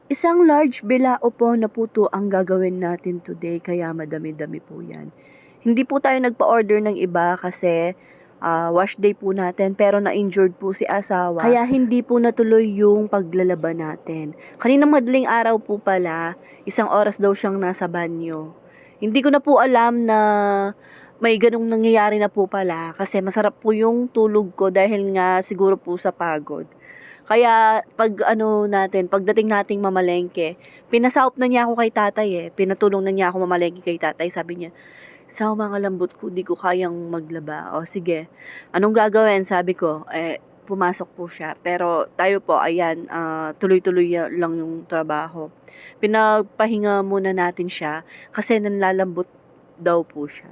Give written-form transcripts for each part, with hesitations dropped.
Isang large bilao po na puto ang gagawin natin today, kaya madami-dami po yan. Hindi po tayo nagpa-order ng iba kasi wash day po natin, pero na-injured po si asawa. Kaya hindi po natuloy yung paglalaba natin. Kaninang madaling araw po pala, 1 oras daw siyang nasa banyo. Hindi ko na po alam na may ganong nangyayari na po pala kasi masarap po yung tulog ko dahil nga siguro po sa pagod. Kaya pagdating nating mamalengke, pinasaup na niya ako kay tatay pinatulong na niya ako mamalengke kay tatay. Sabi niya, "Sa mga lambot ko, di ko kayang maglaba." O sige, anong gagawin? Sabi ko, pumasok po siya. Pero tayo po, ayan, tuloy-tuloy lang yung trabaho. Pinagpahinga muna natin siya kasi nanlalambot daw po siya.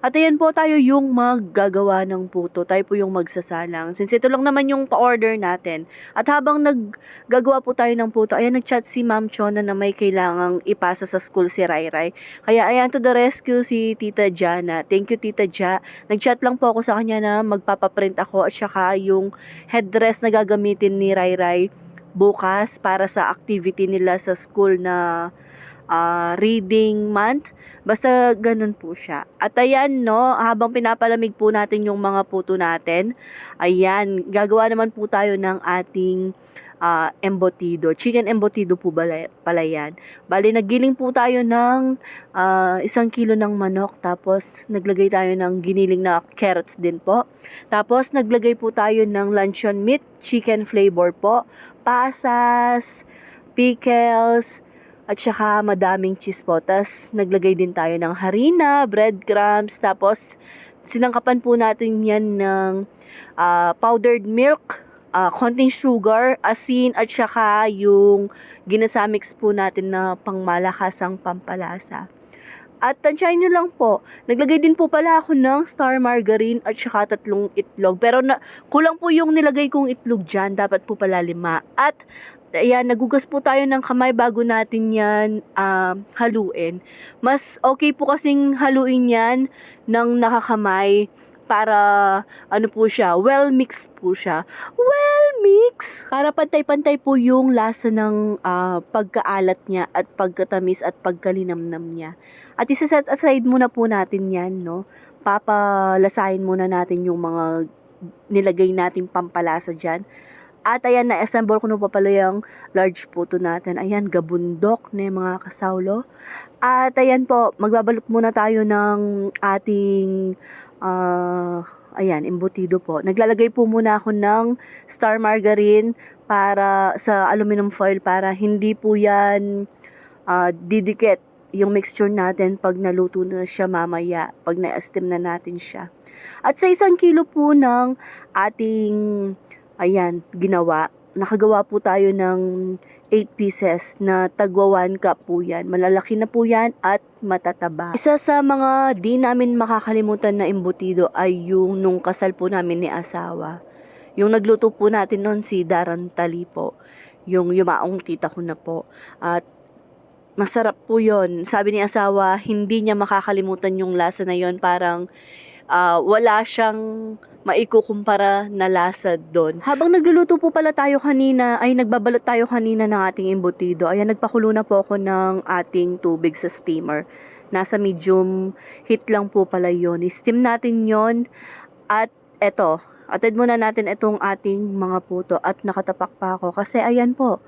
At ayan po, tayo yung maggagawa ng puto, tayo po yung magsasalang. Since ito lang naman yung pa-order natin. At habang naggagawa po tayo ng puto, ayan, nag-chat si Ma'am Chona na may kailangang ipasa sa school si Rayray. Kaya ayan, to the rescue si Tita Jana. Thank you, Tita Ja. Nag-chat lang po ako sa kanya na magpapaprint ako at saka yung headdress na gagamitin ni Rayray bukas para sa activity nila sa school na reading month. Basta ganun po siya. At ayan, no, habang pinapalamig po natin yung mga puto natin, ayan, gagawa naman po tayo ng ating embutido. Chicken embutido po pala yan. Bali, naggiling po tayo ng 1 kilo ng manok. Tapos, naglagay tayo ng giniling na carrots din po. Tapos, naglagay po tayo ng luncheon meat, chicken flavor po, pasas, pickles, at saka madaming cheese po. Tapos naglagay din tayo ng harina, breadcrumbs, tapos sinangkapan po natin yan ng powdered milk, konting sugar, asin, at saka yung ginasamix po natin na pangmalakasang pampalasa. At tansyahin nyo lang po, naglagay din po pala ako ng star margarine at saka 3 itlog. Pero kulang po yung nilagay kong itlog dyan, dapat po pala 5. At ayan, nagugas po tayo ng kamay bago natin yan haluin. Mas okay po kasing haluin yan ng nakakamay para po siya, well mixed po siya. Well mix! Para pantay-pantay po yung lasa ng pagkaalat niya at pagkatamis at pagkalinamnam niya. At isa-set aside muna po natin yan, no? Papalasahin muna natin yung mga nilagay nating pampalasa dyan. At ayan, na-assemble ko na pa pala yung large puto natin. Ayan, gabundok na mga kasawlo. At ayan po, magbabalot muna tayo ng ating, ayan, embutido po. Naglalagay po muna ako ng star margarine para sa aluminum foil para hindi po yan didikit yung mixture natin pag naluto na siya mamaya, pag na-steam na natin siya. At sa 1 kilo po ng ating nakagawa po tayo ng 8 pieces na tagwa 1 cup po yan. Malalaki na po yan at matataba. Isa sa mga di namin makakalimutan na embutido ay yung nung kasal po namin ni asawa. Yung nagluto po natin noon si Daran Tali po. Yung yumaong tita ko na po. At masarap po yon. Sabi ni asawa, hindi niya makakalimutan yung lasa na yon. Parang wala siyang maikukumpara na lasa doon. Habang nagluluto po pala tayo kanina, nagbabalot tayo kanina ng ating embutido. Ayan, nagpakulo na po ako ng ating tubig sa steamer. Nasa medium heat lang po pala yun. I-steam natin yon. At eto, atid muna natin itong ating mga puto at nakatapak pa ako. Kasi ayan po,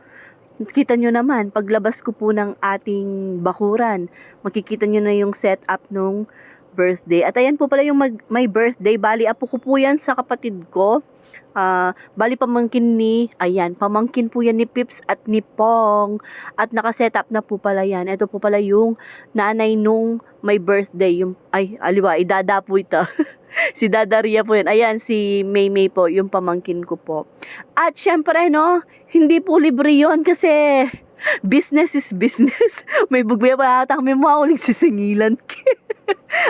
kita nyo naman, paglabas ko po ng ating bakuran, makikita nyo na yung setup nung birthday. At ayan po pala yung may birthday. Bali, apo ko po yan sa kapatid ko. Bali, pamangkin po yan ni Pips at ni Pong. At nakaset up na po pala yan. Ito po pala yung nanay nung may birthday. Idada po ito. Si Dadaria po yan. Ayan, si Maymay po, yung pamangkin ko po. At syempre, no, hindi po libre yon kasi business is business. May bugya pa ata kami mga uling sisingilan.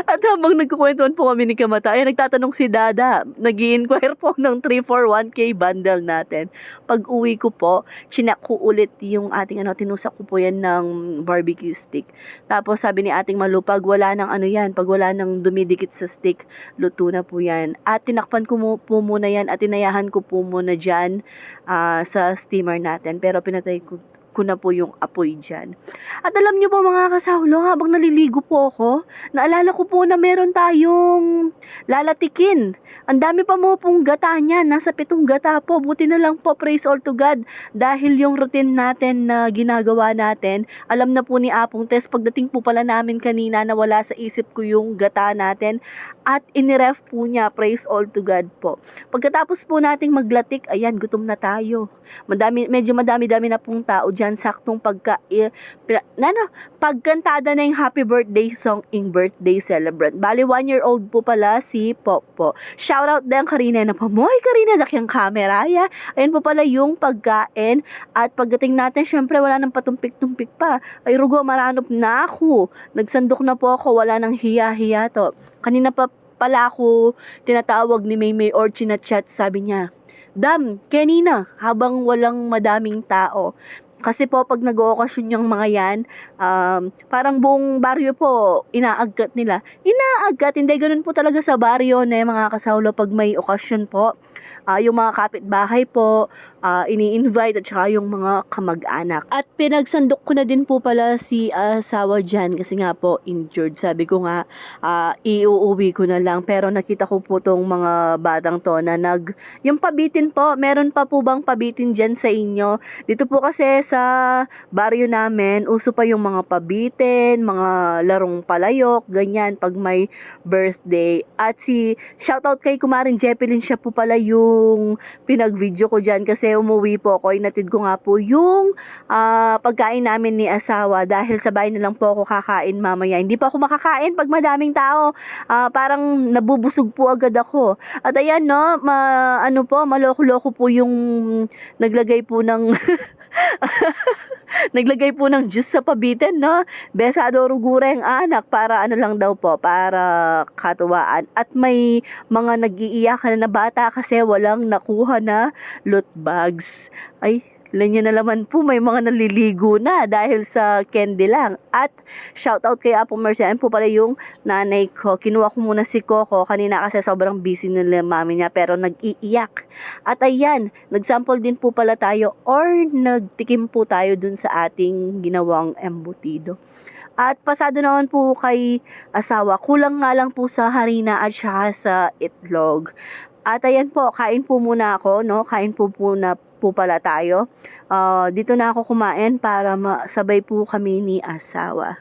At habang nagkukwentuhan po kami ni Kamata, nagtatanong si Dada, nag-i-inquire po ng 341k bundle natin. Pag uwi ko po, chinak ko ulit yung ating tinusak ko po yan ng barbecue stick. Tapos sabi ni ating Malu, pag wala nang dumidikit sa stick, luto na po yan. At tinakpan ko po muna yan at tinayahan ko po muna dyan sa steamer natin. Pero pinatay ko ko na po yung apoy dyan. At alam niyo po mga kasawlo, habang naliligo po ako, naalala ko po na meron tayong lalatikin. Ang dami pa mo pong gata niyan, nasa 7 gata po. Buti na lang po, praise all to God. Dahil yung routine natin na ginagawa natin, alam na po ni Apong Tess, pagdating po pala namin kanina na wala sa isip ko yung gata natin at iniref po niya, praise all to God po. Pagkatapos po nating maglatik, ayan, gutom na tayo. Medyo madami-dami na pong tao dyan, saktong pagkantada na yung happy birthday song in birthday celebrant. Bali, 1-year-old po pala si Popo. Shoutout din Karina na pamoy, Karina, dakyang kamera, ya. Ayan po pala yung pagkain. At pagdating natin, syempre wala nang patumpik-tumpik pa. Ay, rugo, maranop na ako. Nagsandok na po ako, wala nang hiya-hiya to. Kanina pa pala ako tinatawag ni Maymay or chinachat, sabi niya, Dam, kanina, habang walang madaming tao. Kasi po, pag nag-ookasyon yung mga yan, parang buong baryo po, inaagkat nila. Inaagkat, hindi ganun po talaga sa baryo na mga kasawlo pag may okasyon po. Yung mga kapitbahay po, ini-invite at saka yung mga kamag-anak. At pinagsandok ko na din po pala si asawa dyan kasi nga po injured. Sabi ko nga, iuuwi ko na lang. Pero nakita ko po tong mga batang to na yung pabitin po, meron pa po bang pabitin dyan sa inyo? Dito po kasi sa baryo namin, uso pa yung mga pabitin, mga larong palayok, ganyan pag may birthday. At shoutout kay Kumaring Jepeline, siya po pala yung pinag-video ko dyan kasi umuwi po ako, inatid ko nga po yung pagkain namin ni asawa dahil sa bahay na lang po ako kakain mamaya. Hindi pa ako makakain pag madaming tao, parang nabubusog po agad ako. At ayan no, maloko-loko po yung naglagay po ng naglagay po ng juice sa pabitin, no? Besado rugureng anak para ano lang daw po, para katuwaan. At may mga nag-iiyakan na bata kasi walang nakuha na loot bags. Ay, Lanya na naman po, may mga naliligo na dahil sa candy lang. At shoutout kay Apo Mercy. Ayan po pala yung nanay ko. Kinuha ko muna si Coco kanina kasi sobrang busy nila mami niya pero nag-iiyak. At ayan, nagsample din po pala tayo or nagtikim po tayo dun sa ating ginawang embutido. At pasado naman po kay asawa. Kulang nga lang po sa harina at saka sa itlog. At ayan po, kain po muna ako, no? Kain po pala tayo. Dito na ako kumain para sabay po kami ni asawa.